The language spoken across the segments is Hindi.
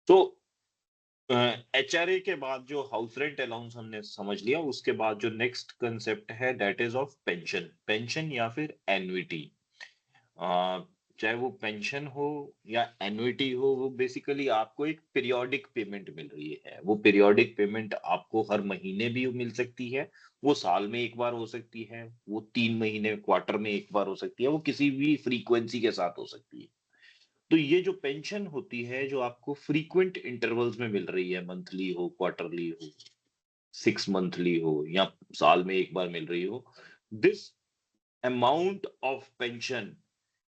तो एचआरए के बाद जो हाउस रेंट अलाउंस हमने समझ लिया, उसके बाद जो नेक्स्ट कंसेप्ट है that is of pension. Pension या फिर एन्युटी, चाहे वो पेंशन हो या एन्युटी हो, वो बेसिकली आपको एक पीरियोडिक पेमेंट मिल रही है। वो पीरियोडिक पेमेंट आपको हर महीने भी मिल सकती है, वो साल में एक बार हो सकती है, वो 3 महीने क्वार्टर में एक बार हो सकती है, वो किसी भी फ्रीक्वेंसी के साथ हो सकती है। तो ये जो पेंशन होती है, जो आपको फ्रीक्वेंट इंटरवल्स में मिल रही है, मंथली हो, क्वार्टरली हो, 6 मंथली हो, या साल में एक बार मिल रही हो, this amount of pension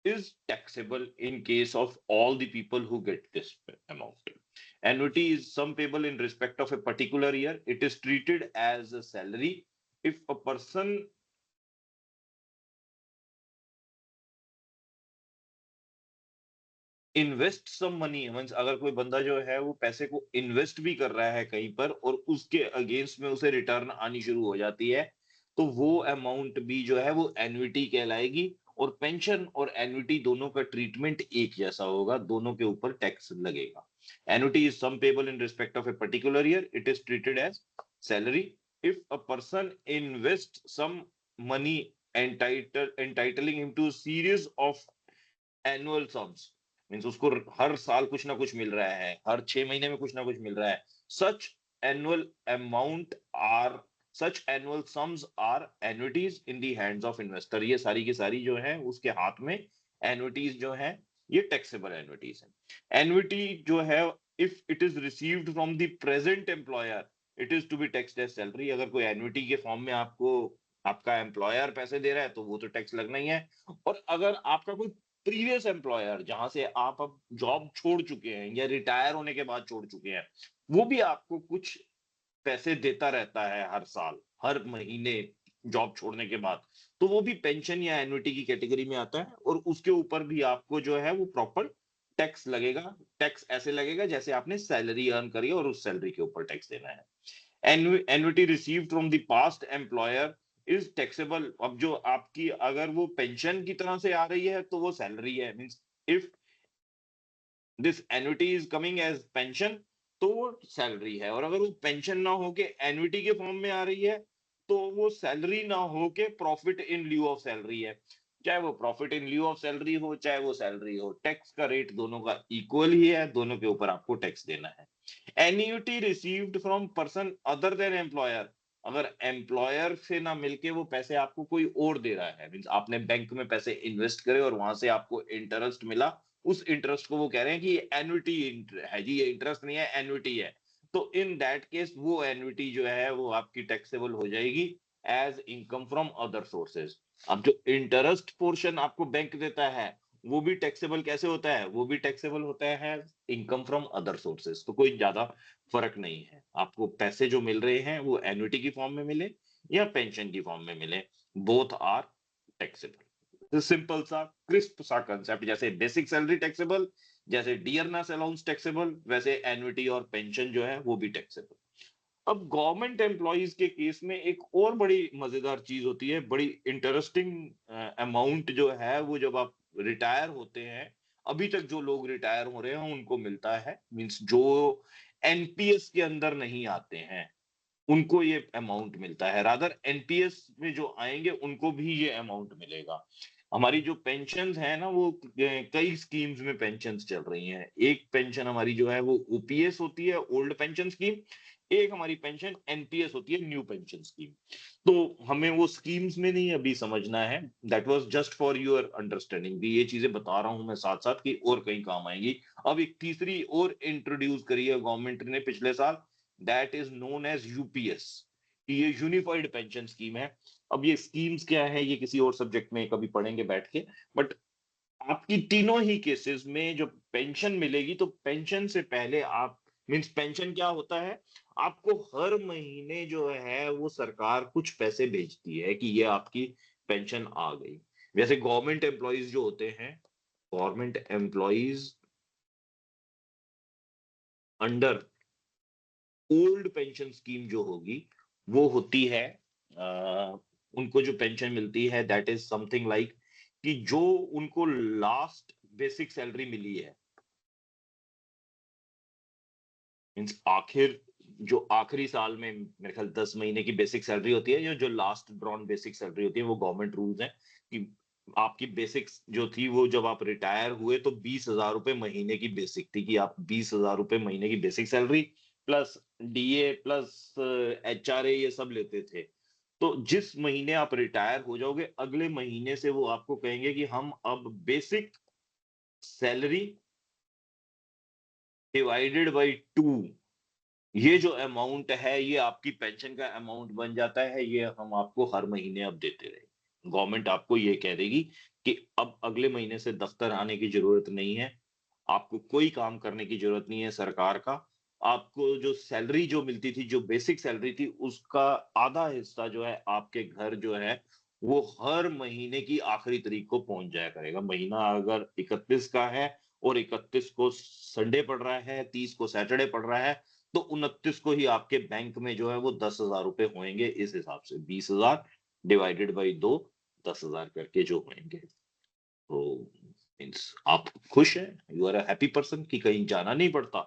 is taxable in case of all the people who get this amount. Annuity is sum payable in respect of a particular year. It is treated as a salary. If a person invest some money, means अगर कोई बंदा जो है वो पैसे को इन्वेस्ट भी कर रहा है कहीं पर और उसके अगेंस्ट में उसे रिटर्न आनी शुरू हो जाती है, तो वो अमाउंट भी जो है वो एन्युटी कहलाएगी। और पेंशन और एन्युटी दोनों का ट्रीटमेंट एक जैसा होगा, दोनों के ऊपर टैक्स लगेगा। Annuity is sum payable in respect of a particular year, it is treated as salary. If a person invest some money entitling him to series of annual sums, means उसको हर साल कुछ ना कुछ मिल रहा है, हर 6 महीने में कुछ ना कुछ मिल रहा है। Such annual amount are such annual sums are annuities in the hands of investor. ये सारी की सारी जो है उसके हाथ में एन्युटीज जो है, ये टैक्सेबल एन्युटीज है। एन्युटी जो है, if it is received from the present employer, it is to be taxed as salary. अगर कोई एन्युटी के फॉर्म में आपको आपका एम्प्लॉयर पैसे दे रहा है तो वो तो टैक्स लगना ही है। और अगर आपका कोई प्रीवियस एम्प्लॉयर जहां से आप अब जॉब छोड़ चुके हैं या रिटायर होने के बाद छोड़ चुके हैं, वो भी आपको कुछ पैसे देता रहता है हर साल, हर महीने जॉब छोड़ने के बाद, तो वो भी पेंशन या एन्युटी की कैटेगरी में आता है। और उसके ऊपर भी आपको जो है वो प्रॉपर टैक्स लगेगा। टैक्स ऐसे लगेगा जैसे आपने सैलरी अर्न करी है और उस सैलरी के ऊपर टैक्स देना है। Annuity received from the past employer is taxable. अब जो आपकी अगर वो पेंशन की तरह से आ रही है तो वो सैलरी है, means if this annuity is coming age pension तो वो सैलरी है। और अगर वो पेंशन ना होके एन्युटी के फॉर्म में आ रही है तो वो सैलरी ना होके profit in lieu of salary है। चाहे वो profit in lieu of salary हो, चाहे वो सैलरी हो, टैक्स का रेट दोनों का इक्वल ही है, दोनों के ऊपर आपको टैक्स देना है। Annuity received from person other than employer, अगर एम्प्लॉयर से ना मिलके वो पैसे आपको कोई और दे रहा है, मींस आपने बैंक में पैसे इन्वेस्ट करे और वहां से आपको इंटरेस्ट मिला, उस इंटरेस्ट को वो कह रहे हैं कि एन्युटी है जी, ये इंटरेस्ट नहीं है, एन्युटी है। तो इन दैट केस वो एन्युटी जो है वो आपकी टैक्सेबल हो जाएगी as income from other sources. अब जो इंटरेस्ट पोर्शन आपको बैंक देता है, वो भी टैक्सेबल कैसे होता है? वो भी टैक्सेबल होता है इनकम फ्रॉम अदर सोर्सेज। तो कोई ज्यादा फर्क नहीं है, आपको पैसे जो मिल रहे हैं वो एन्युटी की फॉर्म में मिले या पेंशन की फॉर्म में मिले, बोथ आर टैक्सेबल। सिंपल सा क्रिस्प सा कंसेप्ट, जैसे बेसिक सैलरी टैक्सेबल, जैसे डियरनेस अलाउंस टैक्सेबल, वैसे एन्युटी और पेंशन जो है वो भी टैक्सेबल। अब गवर्नमेंट एम्प्लॉइज के केस में एक और बड़ी मजेदार चीज होती है, बड़ी इंटरेस्टिंग अमाउंट जो है वो जब आप रिटायर होते हैं, अभी तक जो लोग रिटायर हो रहे हैं उनको मिलता है, मींस जो एनपीएस के अंदर नहीं आते हैं उनको ये अमाउंट मिलता है। रादर एनपीएस में जो आएंगे उनको भी ये अमाउंट मिलेगा। हमारी जो पेंशन है ना, वो कई स्कीम्स में पेंशन चल रही हैं। एक पेंशन हमारी जो है वो ओपीएस होती है, ओल्ड पेंशन स्कीम। एक हमारी पेंशन एनपीएस होती है, न्यू पेंशन स्कीम। तो हमें वो स्कीम्स में नहीं अभी समझना है, that was just for your understanding भी, ये चीजें बता रहा हूं मैं साथ साथ कि और कहीं काम आएंगी। अब एक तीसरी और इंट्रोड्यूस करी है गवर्नमेंट ने पिछले साल, that is known as UPS. ये यूनिफाइड पेंशन स्कीम है। अब ये स्कीम्स क्या है ये किसी और सब्जेक्ट में कभी पढ़ेंगे बैठ के, बट आपकी तीनों ही केसेस में जो पेंशन मिलेगी, तो पेंशन से पहले आप, मींस पेंशन क्या होता है, आपको हर महीने जो है वो सरकार कुछ पैसे भेजती है कि ये आपकी पेंशन आ गई। जैसे गवर्नमेंट एम्प्लॉइज जो होते हैं, government employees under old pension scheme जो होगी, वो होती है उनको जो पेंशन मिलती है दैट इज समथिंग लाइक कि जो उनको लास्ट बेसिक सैलरी मिली है, मीन्स जो आखिरी साल में मेरे ख्याल 10 महीने की बेसिक सैलरी होती है, जो लास्ट ड्रॉन बेसिक सैलरी होती है, वो गवर्नमेंट रूल्स हैं कि आपकी बेसिक जो थी वो जब आप रिटायर हुए तो 20,000 रुपए महीने की बेसिक थी कि आप 20,000 रुपए महीने की basic salary plus DA plus HRA ये सब लेते थे। तो जिस महीने आप रिटायर हो जाओगे अगले महीने से वो आपको कहेंगे कि हम अब बेसिक सैलरी डिवाइडेड बाय 2 ये जो अमाउंट है ये आपकी पेंशन का अमाउंट बन जाता है, ये हम आपको हर महीने अब देते रहे। गवर्नमेंट आपको ये कह देगी कि अब अगले महीने से दफ्तर आने की जरूरत नहीं है, आपको कोई काम करने की जरूरत नहीं है सरकार का। आपको जो सैलरी जो मिलती थी, जो बेसिक सैलरी थी, उसका आधा हिस्सा जो है आपके घर जो है वो हर महीने की आखिरी तारीख को पहुंच जाया करेगा। महीना अगर 31 का है और 31 को संडे पड़ रहा है, 30 को सैटरडे पड़ रहा है, तो 29 को ही आपके बैंक में जो है वो 10,000 रुपए होंगे। इस हिसाब से 20,000 डिवाइडेड बाई 2, 10,000 करके जो होंगे। तो मीन्स आप खुश हैं, you are a happy person कि कहीं जाना नहीं पड़ता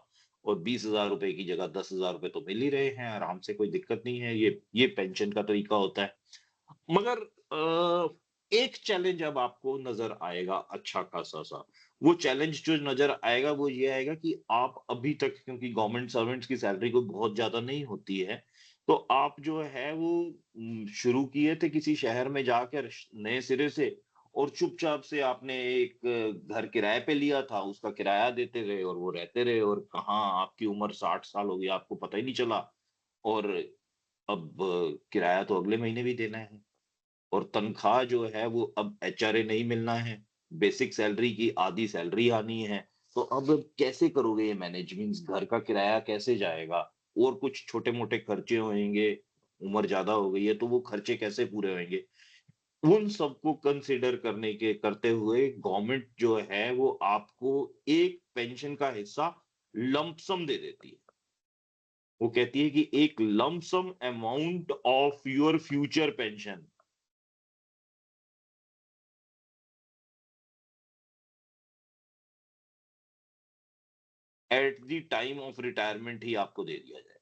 और 20,000 रुपए की जगह 10,000 रुपए तो मिल ही रहे हैं आराम से, कोई दिक्कत नहीं है। ये पेंशन का तरीका होता है। मगर एक चैलेंज अब आपको नजर आएगा अच्छा खासा सा। वो चैलेंज जो नजर आएगा वो ये आएगा कि आप अभी तक, क्योंकि गवर्नमेंट सर्वेंट्स की सैलरी कोई बहुत ज्यादा नहीं होती है, तो आप जो है वो शुरू किए थे किसी शहर में जाकर नए सिरे से, और चुपचाप से आपने एक घर किराए पे लिया था, उसका किराया देते रहे और वो रहते रहे, और कहाँ आपकी उम्र 60 साल हो गई आपको पता ही नहीं चला। और अब किराया तो अगले महीने भी देना है, और तनख्वाह जो है वो अब एचआरए नहीं मिलना है, बेसिक सैलरी की आधी सैलरी आनी है। तो अब कैसे करोगे ये मैनेजमेंट, घर का किराया कैसे जाएगा, और कुछ छोटे मोटे खर्चे होंगे, उम्र ज्यादा हो गई है तो वो खर्चे कैसे पूरे होंगे। उन सबको कंसिडर करते हुए गवर्नमेंट जो है वो आपको एक पेंशन का हिस्सा लंपसम दे देती है। वो कहती है कि एक lump sum amount of your future pension at the time of retirement ही आपको दे दिया जाए।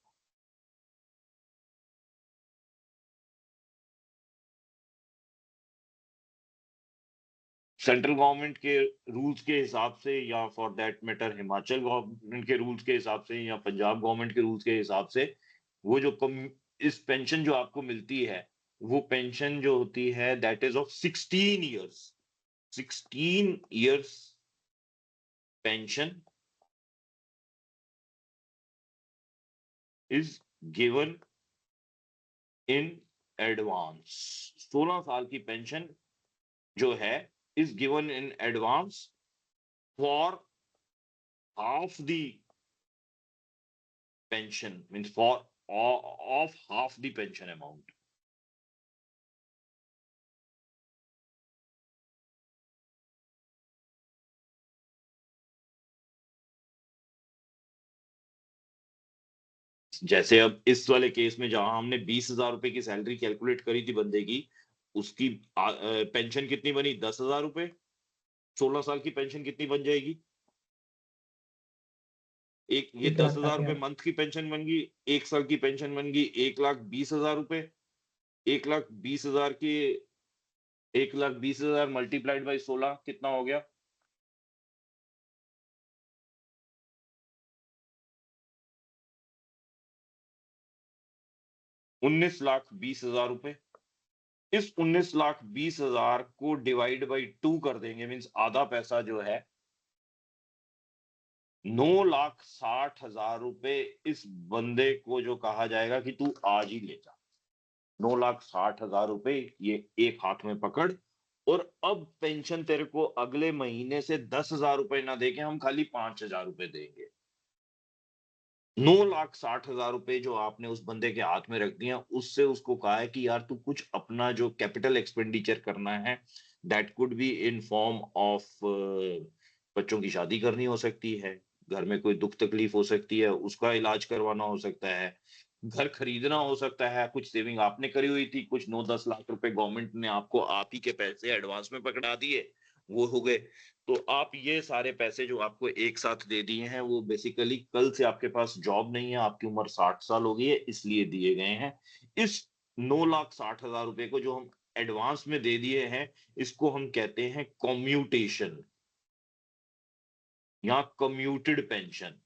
सेंट्रल गवर्नमेंट के रूल्स के हिसाब से, या for that matter Himachal government के रूल्स के हिसाब से, या पंजाब गवर्नमेंट के रूल्स के हिसाब से, वो जो कम इस पेंशन जो आपको मिलती है, वो पेंशन जो होती है that is of 16 years. 16 years pension is given in advance. 16 साल की पेंशन जो है is given in advance for half the pension, means for of half the pension amount. जैसे अब इस वाले केस में जहां हमने 20,000 रुपए की सैलरी कैलकुलेट करी थी बंदे की, उसकी पेंशन कितनी बनी? 10,000 रुपए। 16 साल की पेंशन कितनी बन जाएगी? एक ये एक दस लाख हजार साठ रुपए हजार मंथ की पेंशन बन गई, 1 साल की पेंशन बन गई 1,20,000 रुपए। 1,20,000 की 1,20,000 मल्टीप्लाइड बाई 16 कितना हो गया? 19,20,000 रुपए। इस 19,20,000 को डिवाइड बाई 2 कर देंगे, मीन्स आधा पैसा जो है 9,60,000 रुपए इस बंदे को जो कहा जाएगा कि तू आज ही ले जा। 9,60,000 रुपए ये एक हाथ में पकड़, और अब पेंशन तेरे को अगले महीने से 10,000 रुपए ना देके हम खाली 5,000 रुपए देंगे। 9,60,000 रुपए जो आपने उस बंदे के हाथ में रख दिया, उससे उसको कहा है कि यार तू कुछ अपना जो कैपिटल एक्सपेंडिचर करना है, that could be in form of बच्चों की शादी करनी हो सकती है, घर में कोई दुख तकलीफ हो सकती है, उसका इलाज करवाना हो सकता है, घर खरीदना हो सकता है, कुछ सेविंग आपने करी हुई थी, कुछ 9-10 लाख रुपए गवर्नमेंट ने आपको आप ही के पैसे एडवांस में पकड़ा दिए, वो हो गए। तो आप ये सारे पैसे जो आपको एक साथ दे दिए हैं, वो बेसिकली कल से आपके पास जॉब नहीं है, आपकी उम्र 60 साल हो गई है, इसलिए दिए गए हैं। इस 9,60,000 रुपए को जो हम एडवांस में दे दिए हैं, इसको हम कहते हैं कम्यूटेशन या कम्यूटेड पेंशन।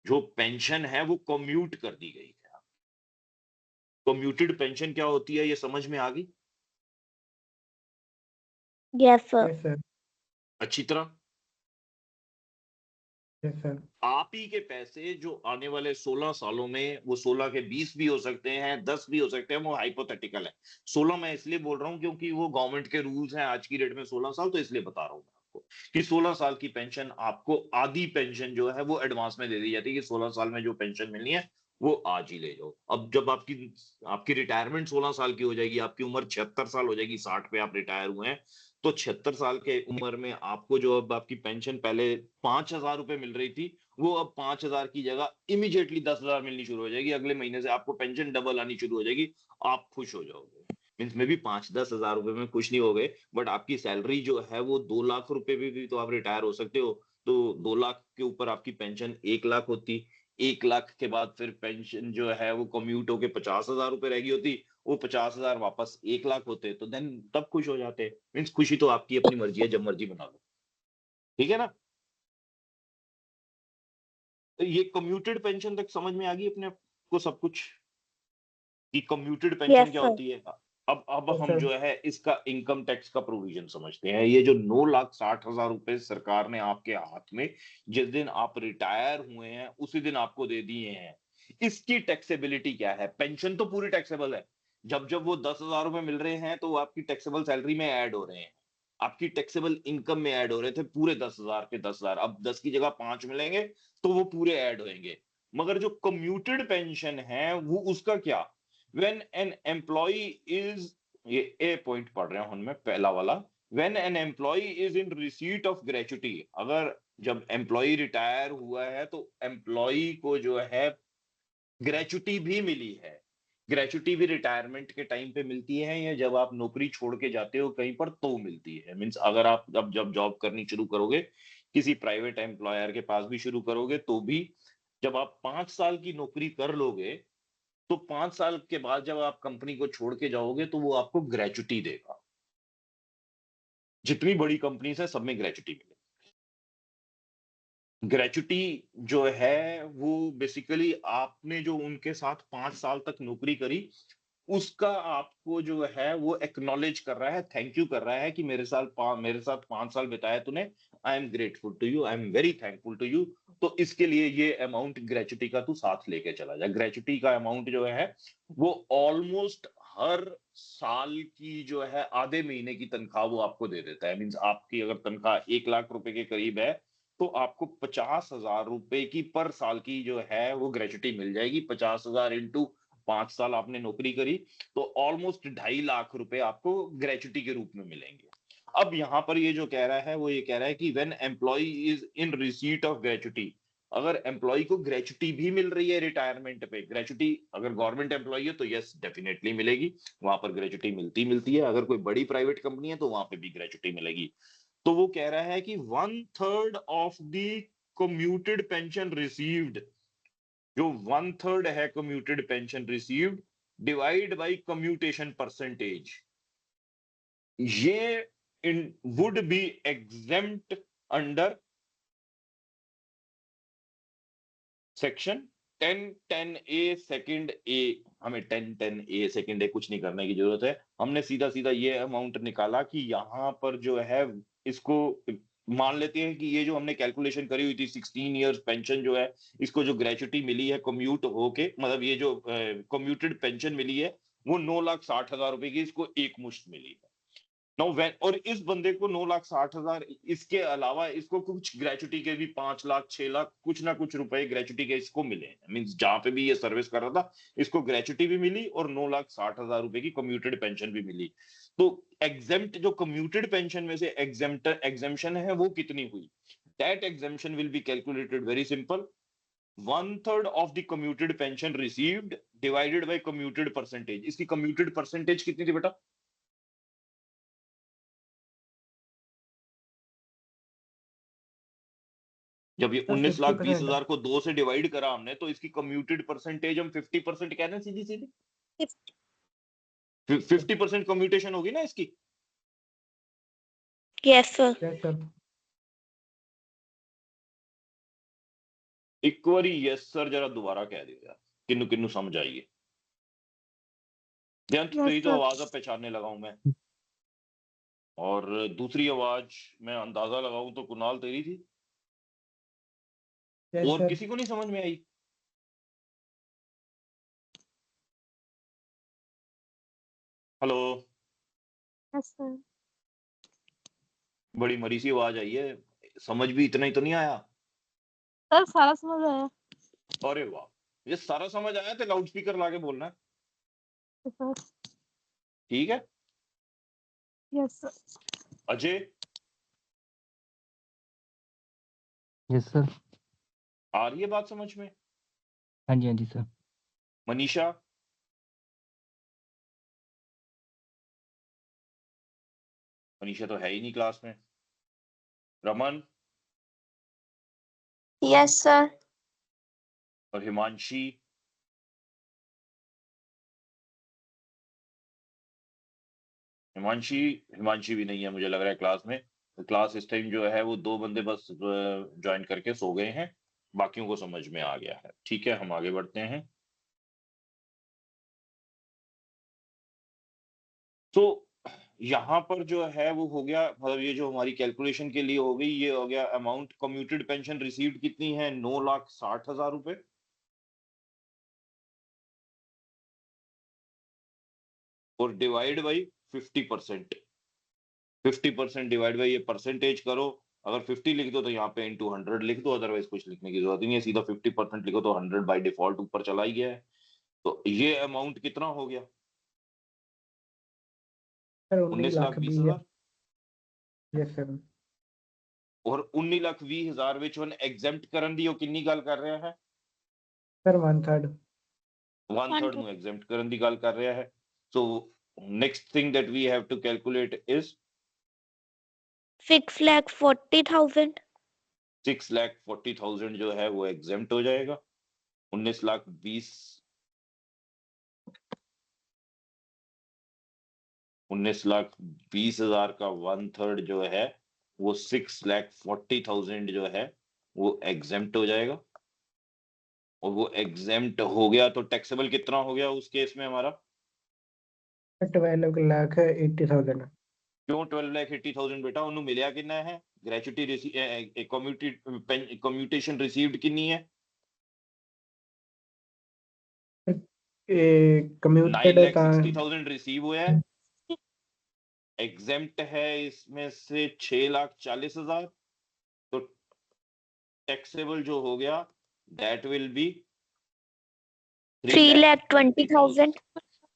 जो पेंशन है वो कम्यूट कर दी गई है। कम्यूटेड पेंशन क्या होती है, ये समझ में आ गई Yes, sir. Yes sir. अच्छी तरह? Yes sir. आप ही के पैसे जो आने वाले 16 सालों में, वो 16 के 20 भी हो सकते हैं, 10 भी हो सकते हैं, वो हाइपोथेटिकल है। 16 मैं इसलिए बोल रहा हूं क्योंकि वो गवर्नमेंट के रूल्स हैं आज की डेट में 16 साल, तो इसलिए बता रहा हूं मैं आपको कि 16 साल की पेंशन आपको, आधी पेंशन जो है वो एडवांस में दे दी जाती है कि 16 साल में जो पेंशन मिलनी है वो आज ही ले जाओ। अब जब आपकी आपकी रिटायरमेंट 16 साल की हो जाएगी, आपकी उम्र 76 साल हो जाएगी, 60 पे आप रिटायर हुए हैं, तो 76 साल के उम्र में आपको जो अब आपकी पेंशन पहले 5,000 रुपए मिल रही थी, वो अब 5,000 की जगह इमीडिएटली 10,000 मिलनी शुरू हो जाएगी। अगले महीने से आपको पेंशन डबल आनी शुरू हो जाएगी। आप खुश हो जाओगे। मीन्स में भी 5-10 हजार रुपए में खुश नहीं हो गए, बट आपकी सैलरी जो है वो 2 लाख रुपए में भी तो आप रिटायर हो सकते हो। तो 2 लाख के ऊपर आपकी पेंशन 1 लाख होती। 1 लाख के बाद फिर पेंशन जो है वो कम्यूट होके 50,000 रुपए रह गई होती। वो 50,000 वापस 1 लाख होते, तो देन तब खुश हो जाते। मीन्स खुशी तो आपकी अपनी मर्जी है, जब मर्जी बना लो। ठीक है ना? तो ये कम्यूटेड पेंशन तक समझ में आ गई अपने को सब कुछ कि कम्यूटेड पेंशन Yes, क्या sir. होती है। अब यस हम सर। जो है इसका इनकम टैक्स का प्रोविजन समझते हैं। ये जो 9,60,000 रुपए सरकार ने आपके हाथ में जिस दिन आप रिटायर हुए हैं उसी दिन आपको दे दिए हैं, इसकी टैक्सेबिलिटी क्या है? पेंशन तो पूरी टैक्सेबल है। जब जब वो 10,000 रुपए मिल रहे हैं तो वो आपकी टैक्सेबल सैलरी में ऐड हो रहे हैं, आपकी टैक्सेबल इनकम में ऐड हो रहे थे पूरे 10,000 के 10,000। अब 10 की जगह 5 मिलेंगे तो वो पूरे ऐड होंगे। मगर जो कम्यूटेड पेंशन है वो उसका क्या? व्हेन एन एम्प्लॉई इज, ये ए पॉइंट पढ़ रहा हूं मैं पहला वाला। When an employee is in receipt of gratuity, अगर जब एम्प्लॉय रिटायर हुआ है तो एम्प्लॉय को जो है ग्रेचुटी भी मिली है। ग्रेचुटी भी रिटायरमेंट के टाइम पे मिलती है या जब आप नौकरी छोड़ के जाते हो कहीं पर तो मिलती है। मींस अगर आप जब जॉब करनी शुरू करोगे, किसी प्राइवेट एम्प्लॉयर के पास भी शुरू करोगे तो भी, जब आप 5 साल की नौकरी कर लोगे तो 5 साल के बाद जब आप कंपनी को छोड़ के जाओगे तो वो आपको ग्रेचुटी देगा। जितनी बड़ी कंपनी है सब में ग्रेचुटी मिलेगी। ग्रेचुटी जो है वो बेसिकली आपने जो उनके साथ 5 साल तक नौकरी करी, उसका आपको जो है वो एक्नॉलेज कर रहा है, थैंक यू कर रहा है कि मेरे साथ 5 साल बिताया तूने। I am grateful to you, I am very thankful to you. तो इसके लिए ये अमाउंट ग्रेचुटी का तू साथ लेके चला जा। ग्रेचुटी का अमाउंट जो है वो ऑलमोस्ट हर साल की जो है आधे महीने की तनख्वाह वो आपको दे देता है। मीन्स आपकी अगर तनख्वाह 1 लाख रुपए के करीब है तो आपको 50,000 रुपए की पर साल की जो है वो ग्रेचुटी मिल जाएगी। 50,000 इंटू 5 साल आपने नौकरी करी तो ऑलमोस्ट 2.5 लाख रुपए आपको ग्रेचुटी के रूप में मिलेंगे। अब यहां पर ये जो कह रहा है वो ये कह रहा है कि when employee is in receipt of gratuity, अगर एम्प्लॉय को ग्रेचुटी भी मिल रही है रिटायरमेंट पे, ग्रेचुटी अगर गवर्नमेंट एम्प्लॉय है तो यस डेफिनेटली मिलेगी, वहां पर ग्रेचुटी मिलती है। अगर कोई बड़ी प्राइवेट कंपनी है तो वहां पे भी ग्रेचुटी मिलेगी। तो वो कह रहा है कि 1/3 of the commuted pension received, जो 1/3 है commuted pension received, divide by commutation percentage, ये in would be exempt under section 10(10)(a) second A. हमें 10(10)(a) सेकंड ए कुछ नहीं करने की जरूरत है। हमने सीधा सीधा ये अमाउंट निकाला कि यहाँ पर जो है इसको मान लेते हैं कि ये जो हमने कैलकुलेशन करी हुई थी 16 इयर्स पेंशन जो है, इसको जो ग्रेचुटी मिली है कम्यूट होके, मतलब ये जो कम्यूटेड पेंशन मिली है वो 9,60,000 रुपए की इसको एक मुश्त मिली है। नो वैन, और इस बंदे को 9,60,000, इसके अलावा इसको कुछ ग्रेचुटी के भी 5 लाख 6 लाख कुछ ना कुछ रुपए ग्रेचुटी के इसको मिले। मीन्स जहां पे भी ये सर्विस कर रहा था इसको ग्रेचुटी भी मिली और 9,60,000 रुपए की कम्यूटेड पेंशन भी मिली। तो एग्जेम्प्ट जो कम्यूटेड पेंशन में से एग्जेम्पशन है वो कितनी हुई? That exemption will be calculated very simple. 1/3 of the commuted pension received divided by commuted percentage. इसकी कम्यूटेड परसेंटेज कितनी थी बेटा? जब ये सर 19,20,000 50%। को 2 से डिवाइड करा हमने तो इसकी कम्यूटेड परसेंटेज हम 50% कह रहे हैं सीधी सीधी। 50% कम्यूटेशन होगी ना इसकी। Yes sir. Yes sir. एक बारी यस सर जरा दोबारा कह दियो यार, किन्नू किन्नू समझ आइए। जयंत Yes, तेरी तो sir. आवाज अब पहचानने लगा हूं मैं, और दूसरी आवाज मैं अंदाजा लगाऊं तो कुणाल तेरी थी, यस और सर। किसी को नहीं समझ में आई। Hello, Yes, sir. बड़ी मरी सी आवाज आई है, समझ भी इतना ही तो नहीं आया। सर सारा समझ आया। अरे वाह, ये सारा समझ आया तो लाउड स्पीकर लाके बोलना है, सर ठीक है। Yes sir. Ajay, yes sir. आ रही है बात समझ में? हाँ जी सर। मनीषा, मनीषा तो है ही नहीं क्लास में। Raman yes sir. और हिमांशी, हिमांशी हिमांशी भी नहीं है मुझे लग रहा है क्लास में। तो क्लास इस टाइम जो है वो 2 बंदे बस ज्वाइन करके सो गए हैं, बाकियों को समझ में आ गया है। ठीक है, हम आगे बढ़ते हैं। तो यहाँ पर जो है वो हो गया, मतलब ये जो हमारी कैलकुलेशन के लिए हो गई, ये हो गया अमाउंट कम्यूटेड पेंशन रिसीव्ड कितनी है, 9,60,000 रुपए, और डिवाइड बाई 50%। 50% डिवाइड बाई ये परसेंटेज करो। अगर 50 लिख दो तो यहाँ पे इंटू 100 लिख दो, अदरवाइज कुछ लिखने की जरूरत नहीं है, सीधा 50% लिखो तो 100 बाई डिफॉल्ट ऊपर चला ही गया है। तो ये अमाउंट कितना हो गया, सर 19,20,000। Yes sir. और 19,20,000 विच वन एग्जेम्प्ट करन दी, किन्नी गल कर रहा है, सर 1/3। 1/3 नु एग्जेम्प्ट करन दी गल कर रहा है। So next thing that we have to calculate is 6,40,000। 6,40,000 जो है वो एग्जेम्प्ट हो जाएगा। 19,20,000 19,20,000 का 1/3 जो है वो 6,40,000 जो है वो एग्जेम्प्ट हो जाएगा। और वो एग्जेम्प्ट हो गया तो टैक्सेबल कितना हो गया उस केस में हमारा, 12,80,000। क्यों 12,80,000 बेटा, उन्होंने मिलया कितना है, ग्रेचुटी कम्यूटेशन रिसीव्ड कितनी है, कम्यूटेड का 9,60,000 रिसीव हुआ है। एग्जेम्प्ट है इसमें से 6,40,000, तो टैक्सेबल जो हो गया दैट विल बी 3,20,000।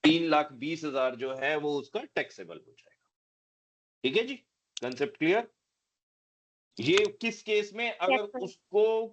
3,20,000 जो है वो उसका टैक्सेबल हो जाएगा। ठीक है जी, कंसेप्ट क्लियर। ये किस केस में, अगर Yes, sir. उसको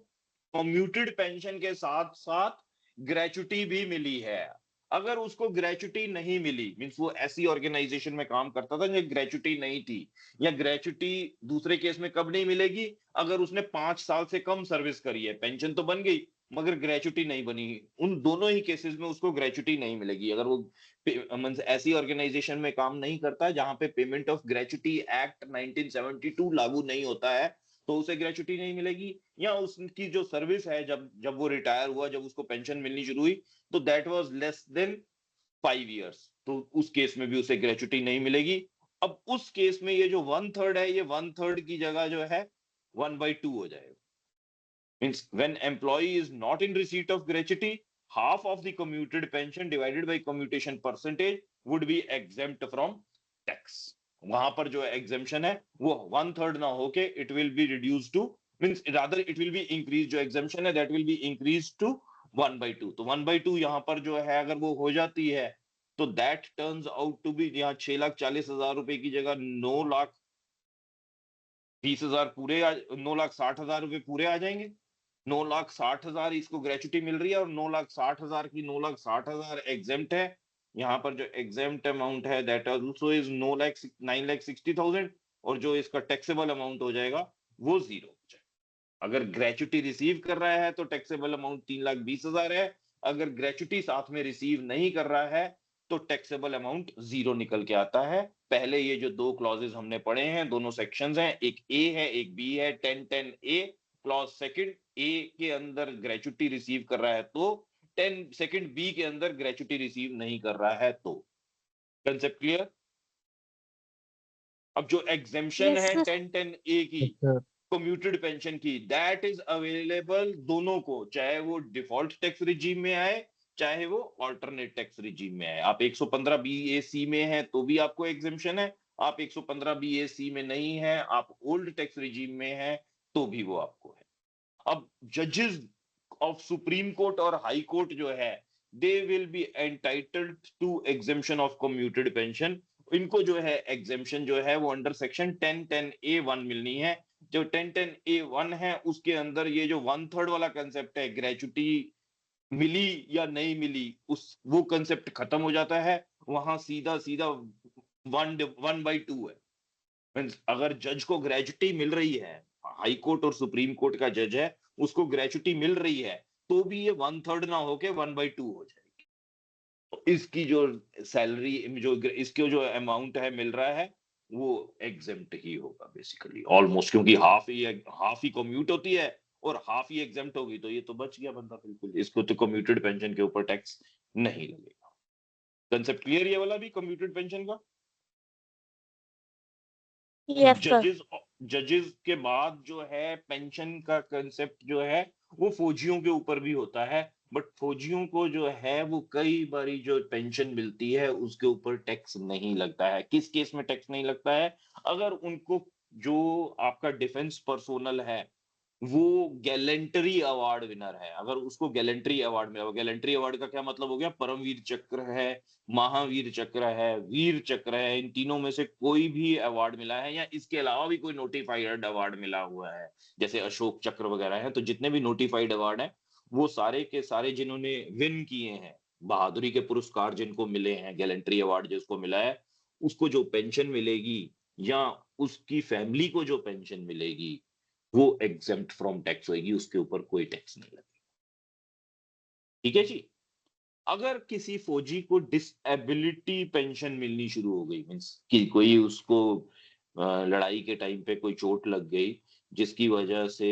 कम्यूटेड पेंशन के साथ साथ ग्रेचुटी भी मिली है। अगर उसको ग्रेचुटी नहीं मिली, मींस वो ऐसी ऑर्गेनाइजेशन में काम करता था जो ग्रेचुटी नहीं थी, या ग्रेचुटी दूसरे केस में कब नहीं मिलेगी, अगर उसने 5 साल से कम सर्विस करी है, पेंशन तो बन गई मगर ग्रेचुटी नहीं बनी, उन दोनों ही केसेस में उसको ग्रेचुटी नहीं मिलेगी। अगर वो मींस ऐसी ऑर्गेनाइजेशन में काम नहीं करता है जहां पे पेमेंट ऑफ ग्रेचुटी एक्ट 1972 लागू नहीं होता है, तो उसे ग्रेचुटी नहीं मिलेगी। या उसकी जो सर्विस है, जब जब वो रिटायर हुआ, जब उसको पेंशन मिलनी शुरू हुई, तो that was less than 5 years, तो उस केस में भी उसे ग्रेचुटी नहीं मिलेगी। अब उस केस में ये जो 1/3 है, ये 1/3 की जगह जो है 1/2 हो जाएगा। Means when employee is not in receipt of gratuity, half of the commuted pension divided by commutation percentage would be exempt from tax. वहां पर जो exemption है वो 1/3 ना होके it will be reduced to, means rather it will be increased, जो exemption है that will be increased to 1/2। तो 1/2 यहाँ पर जो है अगर वो हो जाती है तो that turns out to be, यहाँ 6,40,000 रुपए की जगह 9,20,000 पूरे 9,60,000 रुपए पूरे आ जाएंगे। 9,60,000 इसको ग्रेचुटी मिल रही है, और 9,60,000 की 9,60,000 एग्जेम्प्ट है। यहाँ पर जो एग्जेम्प्ट अमाउंट है दैट आल्सो इज 9,60,000, और जो इसका टैक्सेबल अमाउंट हो जाएगा वो 0 हो जाएगा। अगर ग्रेचुटी रिसीव कर रहा है तो टैक्सेबल अमाउंट 3,20,000 है, अगर ग्रेचुटी साथ में रिसीव नहीं कर रहा है तो टैक्सेबल अमाउंट 0 निकल के आता है। पहले ये जो 2 क्लॉजेस हमने पढ़े हैं, दोनों सेक्शंस हैं, एक ए है एक बी है। 10-10 ए क्लॉज सेकंड ए के अंदर ग्रेचुटी रिसीव कर रहा है तो 10 सेकंड बी के अंदर ग्रेचुटी रिसीव नहीं कर रहा है तो। Concept clear? अब जो एग्जेम्पशन Yes, है sir. 10-10 ए की यस सर। कम्यूटेड पेंशन की, दैट इज अवेलेबल दोनों को, चाहे वो डिफॉल्ट टैक्स रिजीम में आए चाहे वो ऑल्टरनेट टैक्स रिजीम में आए। आप 115 BAC में हैं तो भी आपको एग्जेम्पशन है, आप 115 BAC में नहीं है, आप ओल्ड टैक्स रिजीम में हैं तो भी वो आपको है। अब जजेस ऑफ सुप्रीम कोर्ट और हाई कोर्ट जो है, they will be entitled to exemption of commuted pension. इनको जो है एग्जेम्पशन जो है वो अंडर सेक्शन 10-10A1 मिलनी है। जो 10-10A1 है उसके अंदर ये जो 1/3 वाला कंसेप्ट है, ग्रेचुटी मिली या नहीं मिली, उस वो कंसेप्ट खत्म हो जाता है। वहां सीधा सीधा 1/2 है। मींस अगर जज को ग्रेचुटी मिल रही है, हाई कोर्ट और सुप्रीम कोर्ट का जज है, उसको ग्रेचुटी मिल रही है तो भी ये 1/3 ना होके 1/2 हो जाएगी। तो इसकी जो सैलरी जो इसके जो अमाउंट है मिल रहा है वो एग्जेम्प्ट ही होगा बेसिकली ऑलमोस्ट, क्योंकि हाफ ही कम्यूट होती है और हाफ ही एग्जेम्प्ट होगी, तो ये तो बच गया बंदा बिल्कुल। इसको तो कम्यूटेड पेंशन के ऊपर टैक्स नहीं लगेगा। कंसेप्ट क्लियर ये वाला भी कम्यूटेड पेंशन का? Yes, sir. जजेस के बाद जो है पेंशन का कंसेप्ट जो है वो फौजियों के ऊपर भी होता है, बट फौजियों को जो है वो कई बारी जो पेंशन मिलती है उसके ऊपर टैक्स नहीं लगता है। किस केस में टैक्स नहीं लगता है? अगर उनको जो आपका डिफेंस पर्सोनल है वो गैलेंट्री अवार्ड विनर है, अगर उसको गैलेंट्री अवार्ड मिला। गैलेंट्री अवार्ड का क्या मतलब हो गया? परमवीर चक्र है, महावीर चक्र है, वीर चक्र है, इन तीनों में से कोई भी अवार्ड मिला है या इसके अलावा भी कोई नोटिफाइड अवार्ड मिला हुआ है, जैसे अशोक चक्र वगैरह है, तो जितने भी नोटिफाइड अवार्ड है वो सारे के सारे जिन्होंने विन किए हैं, बहादुरी के पुरस्कार जिनको मिले हैं, गैलेंट्री अवार्ड जिसको मिला है, उसको जो पेंशन मिलेगी या उसकी फैमिली को जो पेंशन मिलेगी वो एग्जेम्प्ट फ्रॉम टैक्स होगी, उसके ऊपर कोई टैक्स नहीं लगेगा। ठीक है जी। अगर किसी फौजी को डिसएबिलिटी पेंशन मिलनी शुरू हो गई, मीन्स कि कोई उसको लड़ाई के टाइम पे कोई चोट लग गई जिसकी वजह से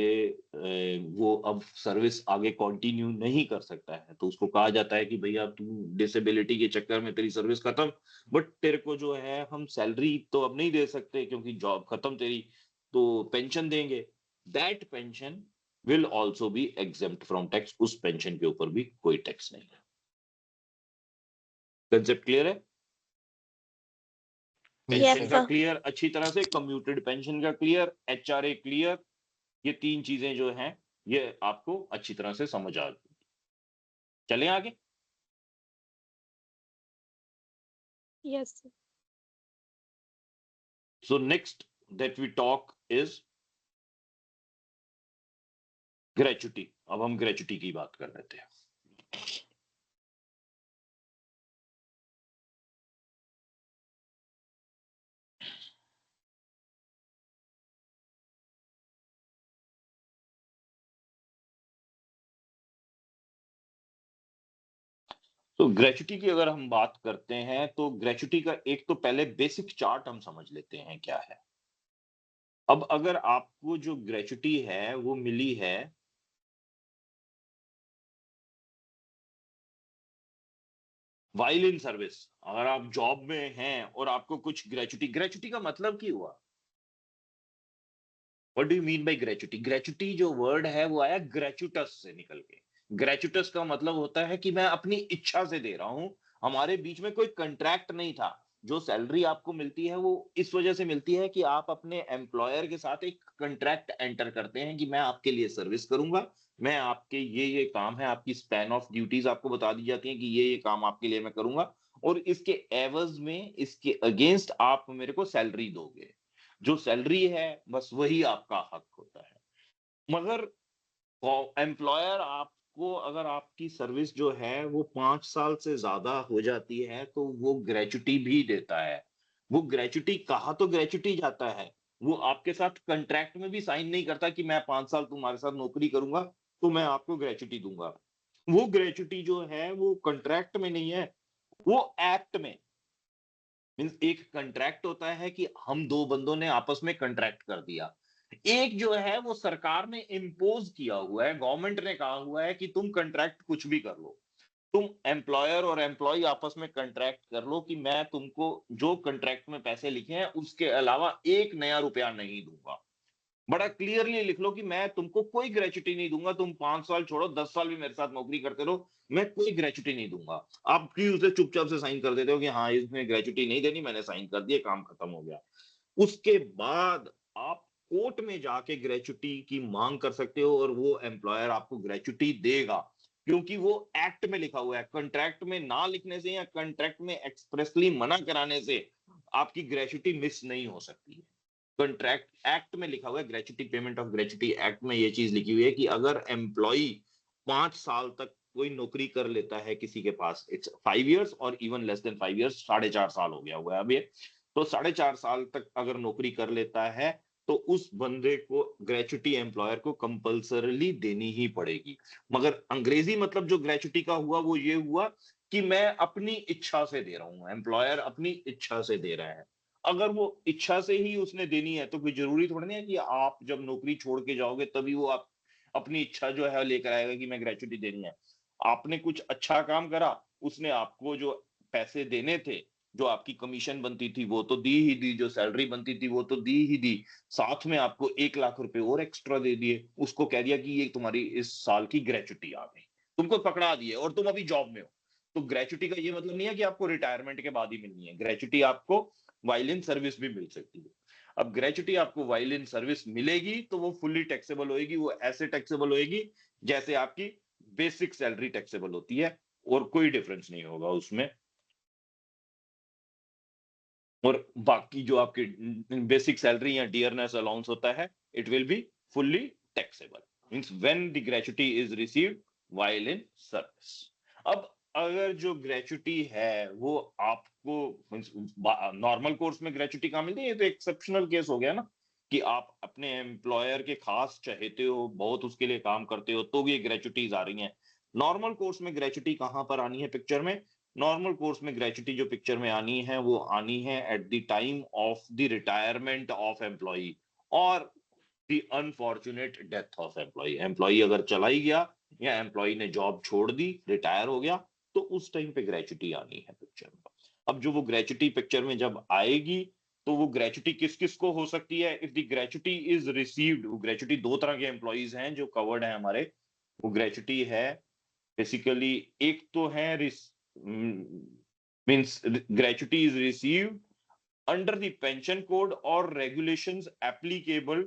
वो अब सर्विस आगे कंटिन्यू नहीं कर सकता है, तो उसको कहा जाता है कि भैया तू डिसेबिलिटी के चक्कर में तेरी सर्विस खत्म, बट तेरे को जो है हम सैलरी तो अब नहीं दे सकते क्योंकि जॉब खत्म तेरी, तो पेंशन देंगे। That pension will also be exempt from tax, उस पेंशन के ऊपर भी कोई टैक्स नहीं है। कंसेप्ट क्लियर है? Yes, पेंशन का sir. क्लियर अच्छी तरह से, कम्यूटेड पेंशन का क्लियर, HRA क्लियर, ये तीन चीजें जो हैं ये आपको अच्छी तरह से समझ आ गई। चलें आगे। Yes, sir. So next that we talk is gratuity. अब हम ग्रेचुटी की बात कर लेते हैं। तो ग्रेचुटी की अगर हम बात करते हैं तो ग्रेचुटी का एक तो पहले बेसिक चार्ट हम समझ लेते हैं क्या है। अब अगर आपको जो ग्रेचुटी है वो मिली है वाइल इन सर्विस, अगर आप जॉब में हैं और आपको कुछ ग्रेचुटी का मतलब क्या हुआ? What do you mean by gratuity? Gratuity जो वर्ड है वो आया ग्रेचुटस से निकल के। ग्रेचुटस का मतलब होता है कि मैं अपनी इच्छा से दे रहा हूं, हमारे बीच में कोई कंट्रैक्ट नहीं था। जो सैलरी आपको मिलती है वो इस वजह से मिलती है कि आप अपने एम्प्लॉयर के साथ एक कंट्रैक्ट एंटर करते हैं कि मैं आपके लिए सर्विस करूंगा, मैं आपके ये काम है, आपकी स्पैन ऑफ ड्यूटीज आपको बता दी जाती है कि ये काम आपके लिए मैं करूंगा और इसके एवज में, इसके अगेंस्ट आप मेरे को सैलरी दोगे। जो सैलरी है बस वही आपका हक होता है। मगर एम्प्लॉयर आपको अगर आपकी सर्विस जो है वो 5 साल से ज्यादा हो जाती है तो वो ग्रेचुटी भी देता है। वो ग्रेचुटी कहा तो ग्रेचुटी जाता है, वो आपके साथ कंट्रैक्ट में भी साइन नहीं करता कि मैं 5 साल तुम्हारे साथ नौकरी करूंगा तो मैं आपको ग्रेच्युटी दूंगा। वो ग्रेच्युटी जो है वो कंट्रैक्ट में नहीं है, वो एक्ट में। मीन्स एक कंट्रैक्ट होता है कि हम दो बंदों ने आपस में कंट्रैक्ट कर दिया। एक जो है वो सरकार ने इम्पोज किया हुआ है, गवर्नमेंट ने कहा हुआ है कि तुम कंट्रैक्ट कुछ भी कर लो। तुम एम्प्लॉयर और एम्प्लॉय आपस में कंट्रैक्ट कर लो कि मैं तुमको जो कंट्रैक्ट में पैसे लिखे हैं उसके अलावा एक नया रुपया नहीं दूंगा। बड़ा क्लियरली लिख लो कि मैं तुमको कोई ग्रेच्युटी नहीं दूंगा, तुम 5 साल छोड़ो 10 साल भी मेरे साथ नौकरी करते रहो, मैं कोई ग्रेच्युटी नहीं दूंगा। आप भी उसे चुपचाप से साइन कर देते हो कि हाँ इसमें ग्रेच्युटी नहीं देनी, मैंने साइन कर दिया, काम खत्म हो गया। उसके बाद आप कोर्ट में जाके ग्रेच्युटी की मांग कर सकते हो और वो एम्प्लॉयर आपको ग्रेच्युटी देगा, क्योंकि वो एक्ट में लिखा हुआ है। कंट्रैक्ट में ना लिखने से या कंट्रैक्ट में एक्सप्रेसली मना कराने से आपकी ग्रेच्युटी मिस नहीं हो सकती है। कंट्रैक्ट एक्ट में लिखा हुआ है, gratuity payment of gratuity act में ये चीज लिखी हुई है कि अगर एम्प्लॉई 5 साल तक कोई नौकरी कर लेता है किसी के पास, इट्स 5 years और इवन लेस देन 5 years, 4.5 साल हो गया हुआ है अब ये, तो 4.5 साल तक अगर नौकरी कर लेता है तो उस बंदे को ग्रेच्युटी एम्प्लॉयर को कंपल्सरली देनी ही पड़ेगी। मगर अंग्रेजी मतलब जो ग्रेच्युटी का हुआ वो ये हुआ कि मैं अपनी इच्छा से दे रहा हूं, एम्प्लॉयर अपनी इच्छा से दे रहा है। अगर वो इच्छा से ही उसने देनी है तो कोई जरूरी थोड़ा नहीं है कि आप जब नौकरी छोड़ के जाओगे तभी वो आप अपनी इच्छा जो है लेकर आएगा कि मैं ग्रेच्युटी देनी है। आपने कुछ अच्छा काम करा, उसने आपको जो पैसे देने थे, जो आपकी कमीशन बनती थी वो तो दी ही दी, जो सैलरी बनती थी वो तो दी ही दी, साथ में आपको 1 लाख रुपए और एक्स्ट्रा दे दिए, उसको कह दिया कि ये तुम्हारी इस साल की ग्रेच्युटी आ गई, तुमको पकड़ा दिए और तुम अभी जॉब में हो। तो ग्रेच्युटी का ये मतलब नहीं है कि आपको रिटायरमेंट के बाद ही मिलनी है, ग्रेच्युटी आपको वाइल इन सर्विस भी मिल सकती है। अब ग्रेच्युटी आपको वाइल इन सर्विस मिलेगी तो वो फुल्ली टैक्सेबल होएगी, वो ऐसे टैक्सेबल होएगी जैसे आपकी बेसिक सैलरी टैक्सेबल होती है, और कोई डिफरेंस नहीं होगा उसमें। और बाकी जो आपकी बेसिक सैलरी या डियरनेस अलाउंस होता है, it will be fully taxable means when the gratuity is received while in service. अब अगर जो ग्रेच्युटी है वो आपको नॉर्मल कोर्स में ग्रेच्युटी कहाँ मिलती है, ये तो एक्सेप्शनल केस हो गया ना कि आप अपने एम्प्लॉयर के खास चाहते हो, बहुत उसके लिए काम करते हो तो ये ग्रेच्युटीज आ रही हैं। नॉर्मल कोर्स में ग्रेच्युटी कहां पर आनी है पिक्चर में? नॉर्मल कोर्स में ग्रेच्युटी जो पिक्चर में आनी है वो आनी है at the time of the retirement of employee और the unfortunate death of employee. Employee अगर चला ही गया या एम्प्लॉई ने जॉब छोड़ दी, रिटायर हो गया, तो उस टाइम पे ग्रेच्युटी आनी है पिक्चर में। अब जो वो ग्रेच्युटी पिक्चर में जब आएगी तो वो ग्रेच्युटी किस किस को हो सकती है? If the gratuity is received, gratuity दो तरह के एम्प्लॉइज हैं जो कवर्ड है हमारे। वो ग्रेच्युटी है बेसिकली, एक तो है means gratuity is received under the pension code or regulations applicable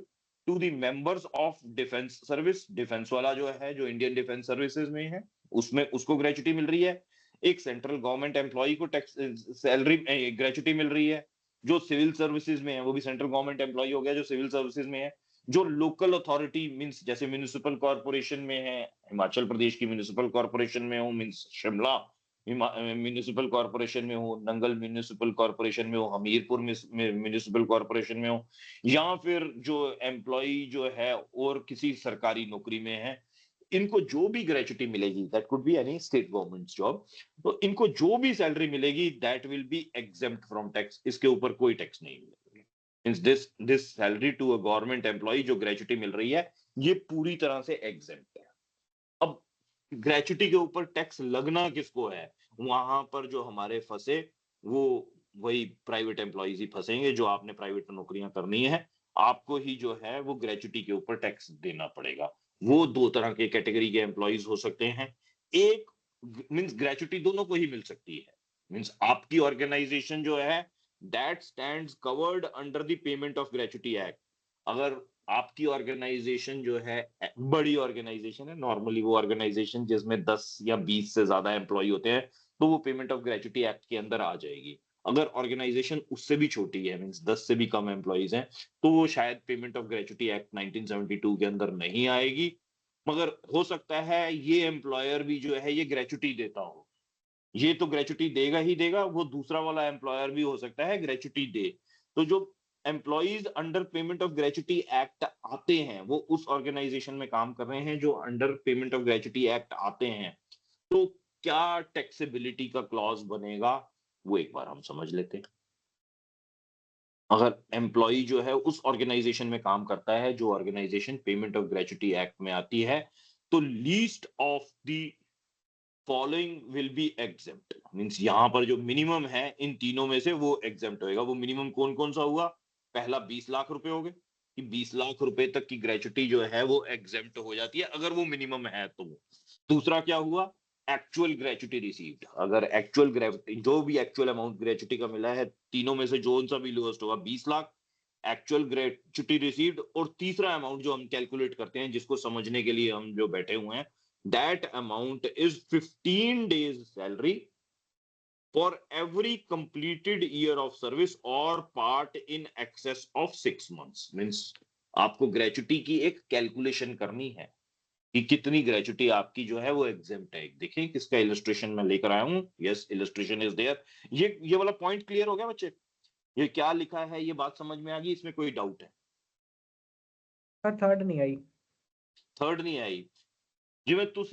to the members of defense service। Defence वाला जो है, जो इंडियन डिफेंस सर्विसेज में है, उसमें उसको ग्रेच्युटी मिल रही है। एक सेंट्रल गवर्नमेंट एम्प्लॉय को टैक्स सैलरी ग्रेच्युटी मिल रही है। जो सिविल सर्विसेज में है वो भी सेंट्रल गवर्नमेंट एम्प्लॉय हो गया जो सिविल सर्विसेज में है। जो लोकल अथॉरिटी मींस जैसे म्युनिसिपल कॉर्पोरेशन में है, हिमाचल प्रदेश की म्युनिसिपल कॉर्पोरेशन में हो, मींस शिमला म्युनिसिपल कॉर्पोरेशन में हो, नंगल म्युनिसिपल कॉर्पोरेशन में हो, हमीरपुर म्युनिसिपल कॉर्पोरेशन में हो, या फिर जो एम्प्लॉय जो है और किसी सरकारी नौकरी में है, इनको जो भी ग्रेच्युटी मिलेगी, that could be any state government job, तो इनको जो भी सैलरी मिलेगी that will be exempt from tax. इसके ऊपर कोई टैक्स नहीं मिलेगा। Means this salary to a government employ जो ग्रेच्युटी मिल रही है ये पूरी तरह से एग्जेम्प्ट है। अब ग्रेच्युटी के ऊपर टैक्स लगना किसको है? वहां पर जो हमारे फंसे वो वही प्राइवेट एम्प्लॉइज ही फंसेंगे। जो आपने प्राइवेट नौकरियां करनी है आपको ही जो है वो ग्रेच्युटी के ऊपर टैक्स देना पड़ेगा। वो दो तरह के कैटेगरी के एम्प्लॉइज हो सकते हैं। एक मींस ग्रेच्युटी दोनों को ही मिल सकती है। मींस आपकी ऑर्गेनाइजेशन जो है that stands covered under the payment of gratuity act. अगर आपकी ऑर्गेनाइजेशन जो है बड़ी ऑर्गेनाइजेशन है, नॉर्मली वो ऑर्गेनाइजेशन जिसमें 10 या 20 से ज्यादा एम्प्लॉय होते हैं, तो वो पेमेंट ऑफ ग्रेच्युटी एक्ट के अंदर आ जाएगी। अगर ऑर्गेनाइजेशन उससे भी छोटी है, मींस 10 से भी कम एम्प्लॉइज हैं, तो वो शायद पेमेंट ऑफ ग्रेच्युटी एक्ट 1972 के अंदर नहीं आएगी। मगर हो सकता है ये एम्प्लॉयर भी जो है ये ग्रेच्युटी देता हो, ये तो ग्रेच्युटी देगा ही देगा, वो दूसरा वाला एम्प्लॉयर भी हो सकता है ग्रेच्युटी दे। तो जो employees under payment of gratuity act आते हैं, वो उस ऑर्गेनाइजेशन में काम कर रहे हैं जो under payment of gratuity act आते हैं, तो क्या टैक्सेबिलिटी का क्लॉज बनेगा वो एक बार हम समझ लेते हैं। अगर एम्प्लॉय जो है उस ऑर्गेनाइजेशन में काम करता है जो organization payment of gratuity act में आती है, तो least of the following will be exempt. Means यहां पर जो मिनिमम है इन तीनों में से वो एग्जेम्प्ट होएगा। वो मिनिमम कौन कौन सा हुआ? पहला 20 लाख रुपए हो गए कि 20 लाख रुपए तक की ग्रेचुटी जो है वो एग्जेम्प्ट हो जाती है अगर वो मिनिमम है तो। दूसरा क्या हुआ? Actual gratuity received. अगर एक्चुअल ग्रेचुटी जो भी एक्चुअल अमाउंट ग्रेचुटी का मिला है तीनों में से जो सा भी लोएस्ट होगा 20 लाख एक्चुअल ग्रेचुटी रिसीव्ड। और तीसरा अमाउंट जो हम कैलकुलेट करते हैं जिसको समझने के लिए हम जो बैठे हुए हैं, that amount is 15 days salary for every completed year of service or part in excess of 6 months। Means आपको ग्रेचुटी की एक कैलकुलेशन करनी है कि कितनी ग्रेचुटी आपकी जो है वो एग्जेम्प्ट है। देखिए किसका इलस्ट्रेशन मैं लेकर आया हूं। Yes, illustration is there. ये वाला पॉइंट क्लियर हो गया बच्चे? ये क्या लिखा है ये बात समझ में आ गई? इसमें कोई डाउट है? थर्ड नहीं आई। थर्ड नहीं आई जी। मैं तो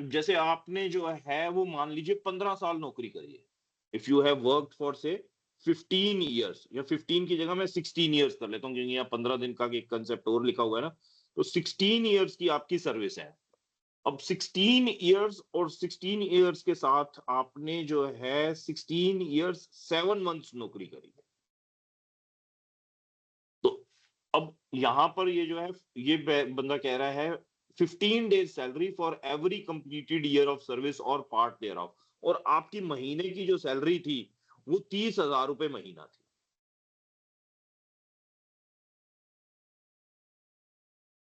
जैसे आपने जो है वो मान लीजिए 15 साल नौकरी करी है। If you have worked for से 15 ईयर्स, या 15 की जगह मैं 16 ईयर्स कर लेता हूँ क्योंकि यहाँ 15 दिन का एक कंसेप्ट और लिखा हुआ है ना। तो 16 ईयर्स की आपकी सर्विस है। अब 16 ईयर्स और 16 ईयर्स के साथ आपने जो है 16 ईयर्स 7 मंथ्स नौकरी करी है। तो अब यहां पर ये जो है ये बंदा कह रहा है 15 days salary for every completed year of service और पार्ट देयर ऑफ। और आपकी महीने की जो सैलरी थी वो 30,000 रुपए महीना थी।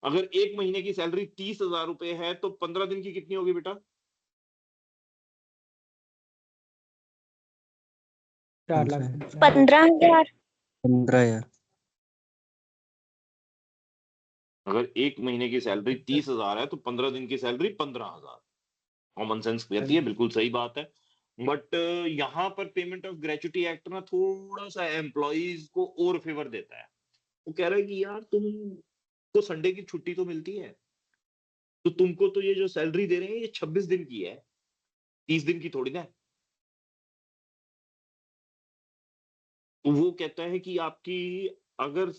अगर एक महीने की सैलरी 30,000 रुपए है तो 15 दिन की कितनी होगी बेटा? 4 लाख 15,000। 15,000। अगर एक महीने की सैलरी 30,000 है तो 15 दिन की सैलरी 15,000। कॉमन सेंस कहती है, बिल्कुल सही बात है। बट यहाँ पर पेमेंट ऑफ ग्रेचुटी एक्ट ना थोड़ा सा एम्प्लॉइज को और फेवर देता है। वो कह रहा है कि यार तुमको संडे की छुट्टी तो मिलती है, तो तुमको तो ये जो सैलरी दे रहे हैं ये 26 दिन की है, 30 दिन की थोड़ी ना है। तो वो कहता है कि आपकी अगर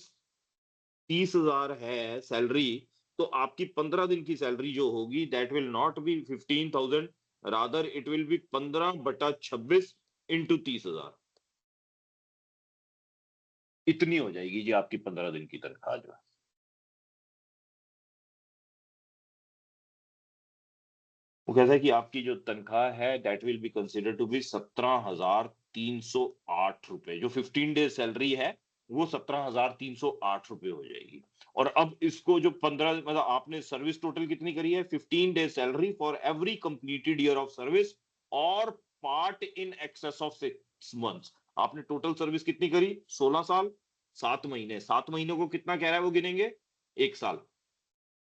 30,000 है सैलरी तो आपकी 15 दिन की सैलरी जो होगी that will not be 15,000, rather it will be 15/26 into 30,000। इतनी हो जाएगी जी आपकी 15 दिन की तनख्वाह जो है। वो कहता है कि आपकी जो तनख्वाह है that will be consider to be 17,308 रुपए। जो 15 डेज सैलरी है वो 17,308 रुपए हो जाएगी। और अब इसको जो 15 मतलब आपने सर्विस टोटल कितनी करी है? 15 days salary for every completed year of service और part in excess of 6 months. आपने टोटल सर्विस कितनी करी? 16 साल 7 महीने। 7 महीनों को कितना कह रहा है वो गिनेंगे? 1 साल।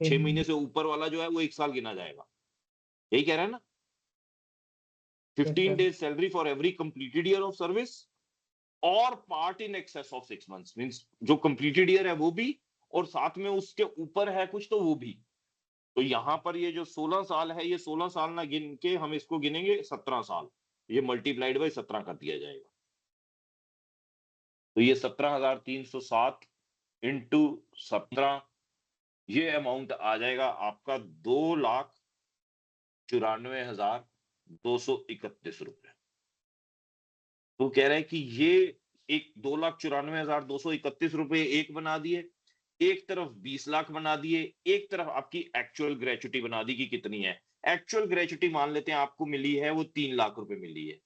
6 महीने से ऊपर वाला जो है वो 1 साल गिना जाएगा। यही कह रहा है ना? 15 days salary for every completed year of service और part in excess of 6 months. Means जो कंप्लीटेड ईयर है वो भी और साथ में उसके ऊपर है कुछ तो वो भी। तो यहां पर ये जो 16 साल है ये 16 साल ना गिन के हम इसको गिनेंगे 17 साल। ये मल्टीप्लाइड बाय 17 कर दिया जाएगा। तो ये 17,307 इंटू 17 ये अमाउंट आ जाएगा आपका 2,94,231 रुपए। तो कह रहा है कि ये एक 2,94,231 रुपए एक बना दिए, एक तरफ 20 लाख बना दिए, एक तरफ आपकी एक्चुअल ग्रेचुटी बना दी कि कितनी है। एक्चुअल ग्रेचुटी मान लेते हैं आपको मिली है वो 3 लाख रुपए मिली है।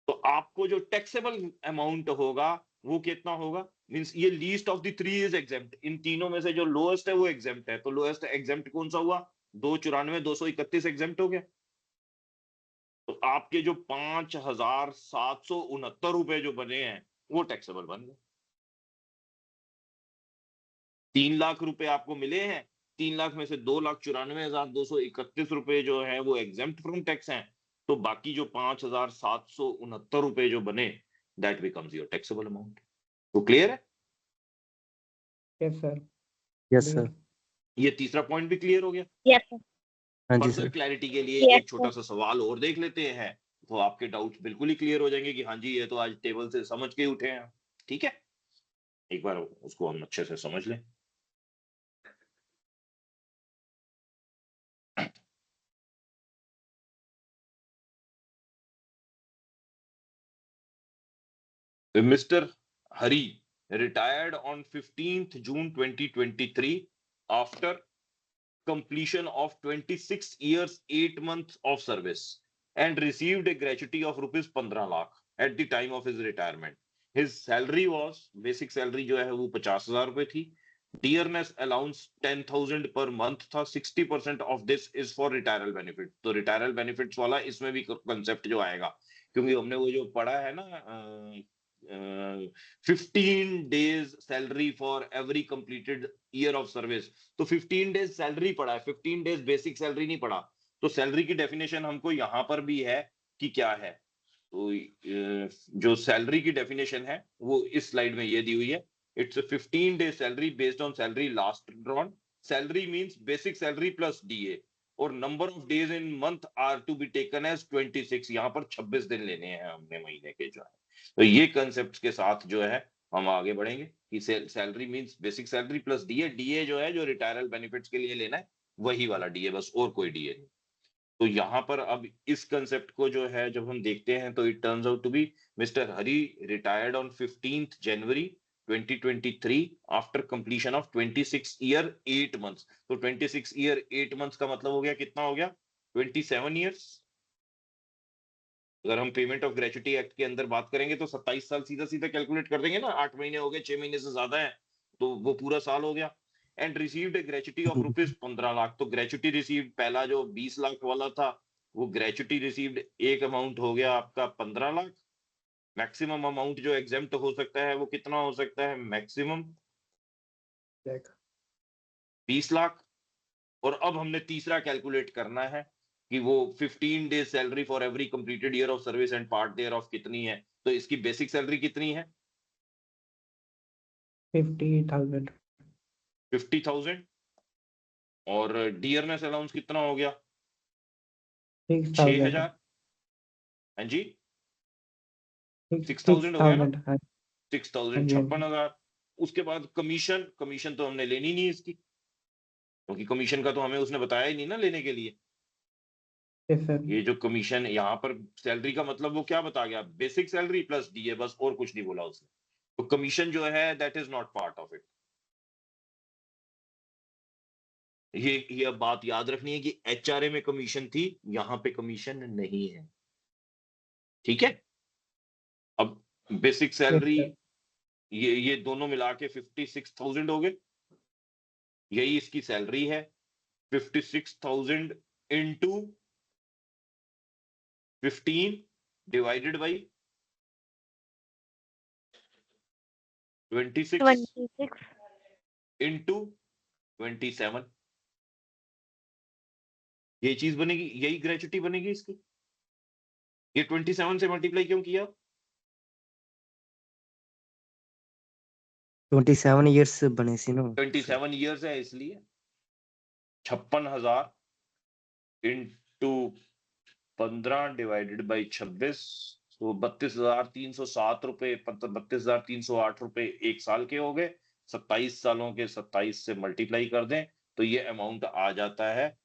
तो आपको जो टैक्सेबल अमाउंट होगा वो कितना होगा? मींस ये least of the three is exempt. इन तीनों में से जो लोएस्ट है वो एग्जेम्प्ट है। तो लोएस्ट एग्जेम्प्ट कौन सा हुआ? 2,94,231 एग्जेम्प्ट हो गया। तो आपके जो 5,769 रुपए जो बने हैं वो टैक्सेबल बन गए। 3 लाख रुपए आपको मिले हैं, 3 लाख में से 2,94,231 रुपए जो है वो एग्जेम्प्ट फ्रॉम टैक्स हैं। तो बाकी जो 5,769 रुपए जो बने that becomes your taxable amount. तो क्लियर है? Yes, sir. Yes Clear. Sir. ये तीसरा पॉइंट भी क्लियर हो गया। Yes, sir. हाँ जी फर्दर सर। क्लैरिटी के लिए Yes, एक छोटा sir. सा सवाल और देख लेते हैं, तो आपके डाउट्स बिल्कुल ही क्लियर हो जाएंगे कि हाँ जी ये तो आज टेबल से समझ के ही उठे हैं। ठीक है, एक बार उसको हम अच्छे से समझ लें। Mr. Hari retired on 15th June 2023 after completion of 26 years 8 months of service and received a gratuity of rupees 15 lakh at the time of his retirement. His salary was, basic salary जो है वो 50,000 रुपए थी, dearness allowance 10,000 per month था, 60% of this is for retiral benefit। तो retiral benefits वाला इसमें भी concept जो आएगा, क्योंकि हमने वो जो पढ़ा है ना 15 days salary for every completed year of service, तो 15 डेज सैलरी पढ़ा है, 15 डेज बेसिक सैलरी नहीं पढ़ा। तो सैलरी की डेफिनेशन हमको यहां पर भी है कि क्या है। तो जो सैलरी की डेफिनेशन है वो इस स्लाइड में ये दी हुई है। It's 15 days salary based on salary last drawn. Salary means basic salary plus DA, और number of days in month are to be taken as 26। यहाँ पर 26 दिन लेने हैं हमने महीने के जो है। तो ये कंसेप्ट के साथ जो है हम आगे बढ़ेंगे कि salary means basic salary plus DA. DA जो है जो रिटायरल बेनिफिट्स के लिए लेना है वही वाला डीए, बस और कोई डीए नहीं। तो यहाँ पर अब इस कंसेप्ट को जो है जब हम देखते हैं तो it turns out to be mister Hari retired on 15th January 2023 after completion of 26 year 8 months. तो 26 ईयर 8 मंथ्स का मतलब हो गया कितना हो गया, 27 ईयर्स। अगर हम पेमेंट ऑफ ग्रेचुटी एक्ट के अंदर बात करेंगे तो 27 साल सीधा सीधा कैलकुलेट कर देंगे ना, 8 महीने हो गए, 6 महीने से ज्यादा है तो वो पूरा साल हो गया। And received A gratuity of rupees 15 lakh. तो ग्रेचुटी रिसीव्ड पहला जो 20 लाख वाला था वो ग्रेचुटी रिसीव्ड एक अमाउंट हो गया आपका 15 लाख। मैक्सिमम अमाउंट जो एग्जेम्प्ट हो सकता है वो कितना हो सकता है, मैक्सिमम Check. 20 लाख। और अब हमने तीसरा कैलकुलेट करना है कि वो 15 days salary for every completed year of service and part thereof कितनी है। तो इसकी बेसिक सैलरी कितनी है, 50,000. 50,000। और डियरनेस अलाउंस कितना हो गया, 6,000. 6,000। हाँ जी, 6,000 हो गया ना, 6,000. हाँ 6,000 जी, हाँ जी. 56,000। उसके बाद कमीशन, कमीशन तो हमने लेनी नहीं इसकी, क्योंकि कमीशन का तो हमें उसने बताया ही नहीं ना लेने के लिए। Yes, sir. ये जो कमीशन यहाँ पर सैलरी का मतलब वो क्या बता गया, बेसिक सैलरी प्लस डीए, बस और कुछ नहीं बोला उसने। तो कमीशन जो है that is not part of it. ये अब बात याद रखनी है कि एचआरए में कमीशन थी, यहाँ पे कमीशन नहीं है। ठीक है, अब बेसिक Yes, सैलरी sir. ये दोनों मिला के 56,000 हो गए, यही इसकी सैलरी है। 56,000 इंटू 15 डिवाइडेड बाई 26 26. इंटू 27। ये चीज बनेगी, यही ग्रेचुटी बनेगी इसकी। ये 27 से मल्टीप्लाई क्यों किया, 27 ईयर्स बने सी नो 27 ईयर्स है इसलिए 56,000 इंटू 15 डिवाइडेड बाई 26, तो 32,307 रुपए, 32,308 रुपए एक साल के हो गए। 27 सालों के 27 से मल्टीप्लाई कर दें तो ये अमाउंट आ जाता है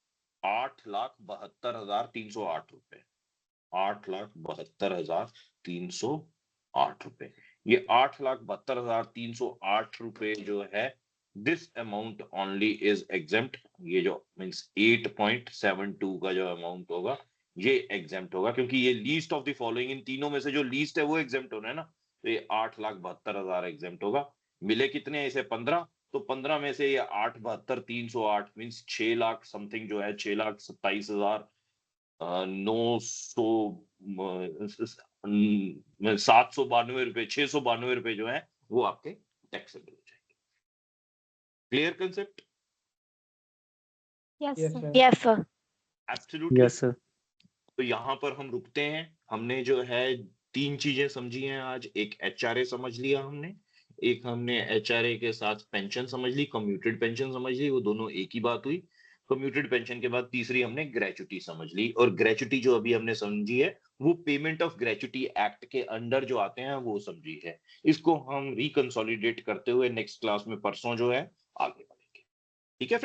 8,72,308 रुपए। 8,72,308 रुपए। ये 8,72,308 रुपए जो है, this amount only is exempt. ये जो मींस 8.72 का जो अमाउंट होगा ये एग्जेम्प्ट होगा, क्योंकि ये लीस्ट ऑफ द फॉलोइंग, इन तीनों में से जो लीस्ट है वो एग्जेम्प्ट होना है ना। तो ये 8,72,000 एग्जेम्प्ट होगा। मिले कितने हैं इसे, 15। तो 15 में से ये 8,72,308 मींस 6 लाख समथिंग जो है, 6,27,900 792 रुपए, 692 रुपए जो है वो आपके टैक्सेबल हो जाएंगे। Clear concept? Yes, Yes, sir. sir. Yes, sir. Absolutely. Yes sir. तो यहाँ पर हम रुकते हैं। हमने जो है 3 चीजें समझी हैं आज। एक एचआरए समझ लिया हमने, एक हमने एचआरए के साथ पेंशन समझ ली, कम्यूटेड पेंशन समझ ली, वो दोनों एक ही बात हुई। कम्यूटेड पेंशन के बाद तीसरी हमने ग्रेचुटी समझ ली, और ग्रेचुटी जो अभी हमने समझी है वो पेमेंट ऑफ ग्रेचुटी एक्ट के अंडर जो आते हैं वो समझी है। इसको हम रिकंसोलिडेट करते हुए नेक्स्ट क्लास में परसों जो है आगे बढ़ेंगे। ठीक है।